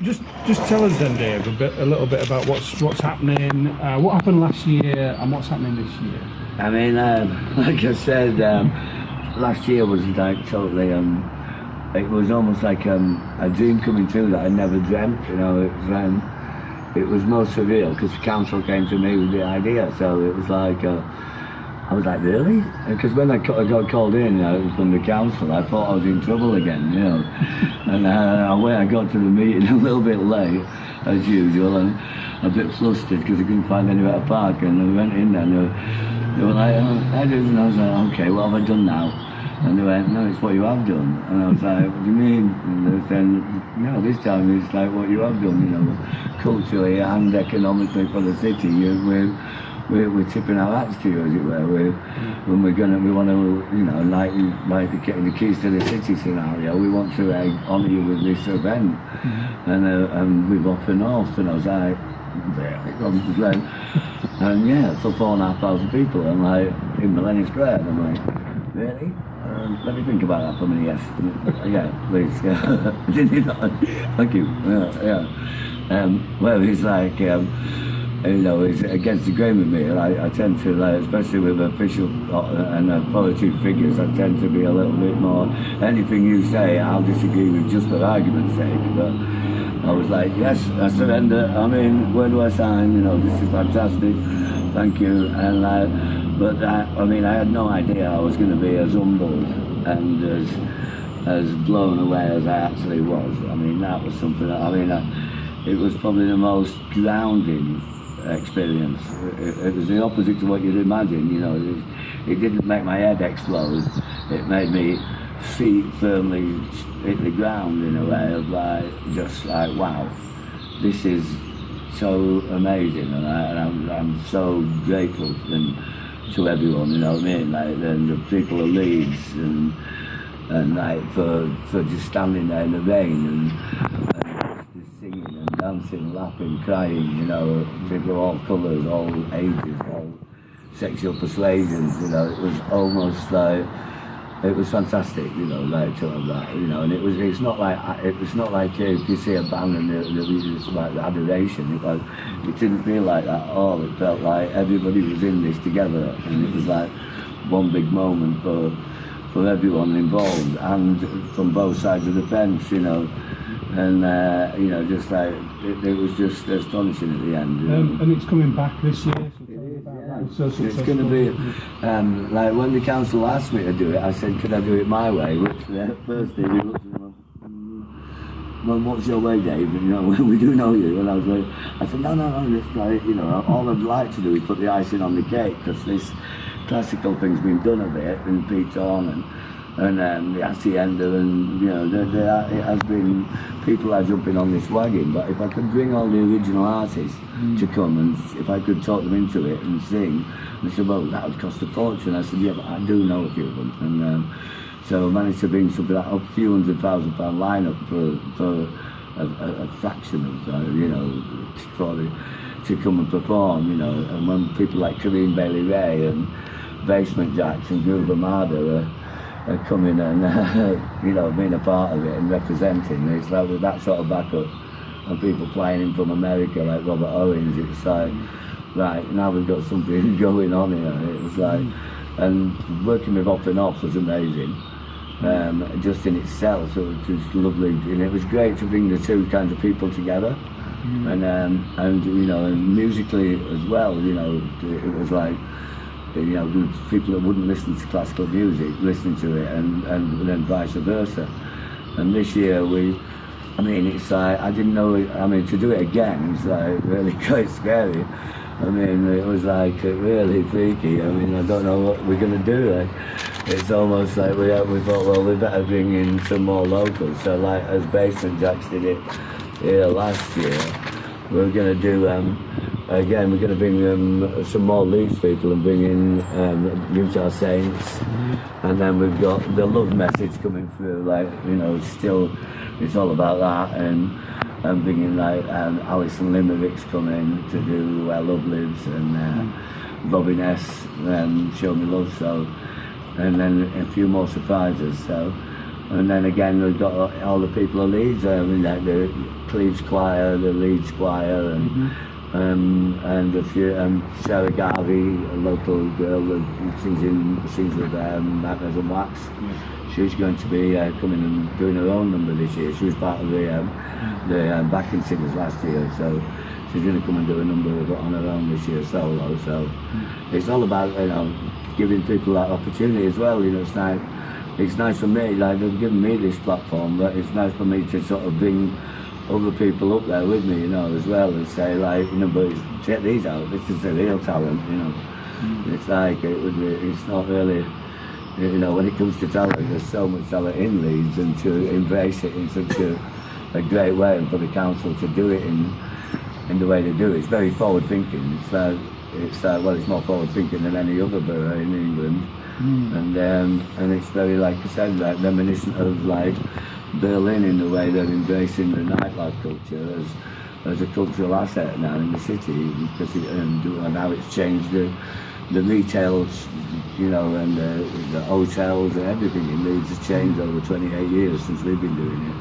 Just tell us then, Dave, a little bit about what's happening, what happened last year, and what's happening this year. I mean, like I said, last year was like totally. It was almost like a dream coming true that I never dreamt. You know, it was most surreal because the council came to me with the idea. So it was like. I was like, really? Because when I got called in from the council, I thought I was in trouble again, you know. And I got to the meeting a little bit late, as usual, and a bit flustered because I couldn't find anywhere to park. And I went in there and they were like, oh, I did. And I was like, okay, what have I done now? And they went, no, it's what you have done. And I was like, what do you mean? And they said, no, this time it's like what you have done, you know, culturally and economically for the city. We're tipping our hats to you, as it were. When we want to, you know, like the keys to the city scenario. We want to honour you with this event, and we've off and off. And I was like, really? And yeah, for 4,500 people, I'm like in Millennium Square. And I'm like, really? Let me think about that for a minute. Yes, yeah, please. Yeah. Did you not? Thank you. Yeah. Well, it's like. You know, it's against the grain with me, and I tend to, like, especially with official and authoritative figures, I tend to be a little bit more, anything you say, I'll disagree with just for argument's sake, but I was like, yes, I surrender, I mean, where do I sign, you know, this is fantastic, thank you, and I mean, I had no idea I was going to be as humbled and as blown away as I actually was. I mean, that was something, it was probably the most grounding experience. It was the opposite to what you'd imagine, you know. It didn't make my head explode. It made me feet firmly hit the ground in a way of like, just like, wow, this is so amazing, and I'm so grateful to everyone, you know what I mean, like the people of Leeds and like for just standing there in the rain and singing and dancing, laughing, crying, you know, people of all colours, all ages, all sexual persuasions, you know. It was almost like, it was fantastic, you know, like to have that, you know. And it's not like if you see a band and it's like the adoration. It didn't feel like that at all. It felt like everybody was in this together, and it was like one big moment for everyone involved and from both sides of the fence, you know. And you know, just like it was just astonishing at the end. You know? And it's coming back this year. So it's going to be like when the council asked me to do it, I said, could I do it my way? Which first thing we looked at them, well, what's your way, Dave? And, you know, we do know you. And I said, no, just like, you know, all I'd like to do is put the icing on the cake, because this classical thing's been done a bit and peaked on, and the hacienda, and you know, it has been, people are jumping on this wagon. But if I could bring all the original artists to come, and if I could talk them into it and sing, they said, well, that would cost a fortune. I said, yeah, but I do know a few of them, and so I managed to bring something like a few £100,000 lineup for a fraction of you know, to come and perform, you know. And when people like Kareem Bailey Ray and Basement Jacks and Groove Armada are coming and you know, being a part of it and representing, it's like with that sort of backup, and people flying in from America like Robert Owens, it's like, right, now we've got something going on here. It was like, and working with Off and Off was amazing, just in itself. So it was just lovely, and it was great to bring the two kinds of people together, and you know, and musically as well, you know, it was like, you know, people that wouldn't listen to classical music listening to it, and then vice versa. And this year I mean, it's like, I didn't know, I mean, to do it again, it's like really quite scary. I mean, it was like really freaky. I mean, I don't know what we're going to do. Like, it's almost like we thought, well, we better bring in some more locals. So like, as Basement Jacks did it here last year, we're going to do, again, we're going to bring some more Leeds people and bring in Utah Saints. And then we've got the love message coming through, like, you know, still, it's all about that, and bringing like Alison Limericks coming to do Where Love Lives, and Robin S. Show Me Love. So, and then a few more surprises. So And then again, we've got all the people of Leeds, like the Cleves Choir, the Leeds Choir, and a few, Sarah Garvey, a local girl that sings with Nightmares and Wax. She's going to be coming and doing her own number this year. She was part of the backing singers last year, so she's going to come and do a number on her own this year solo. So it's all about, you know, giving people that opportunity as well. You know, it's nice for me, like they've given me this platform, but it's nice for me to sort of bring other people up there with me, you know, as well, and say, like, you know, but check these out, this is the real talent, you know. It's like, it's not really, you know, when it comes to talent, there's so much talent in Leeds, and to embrace it in such a great way, and for the council to do it in the way they do it, it's very forward thinking. It's well, it's more forward thinking than any other borough in England. And it's very, like I said, like reminiscent of like Berlin in the way they're embracing the nightlife culture as a cultural asset now in the city, because and how it's changed the retails, you know, and the hotels and everything in Leeds has changed over 28 years since we've been doing it.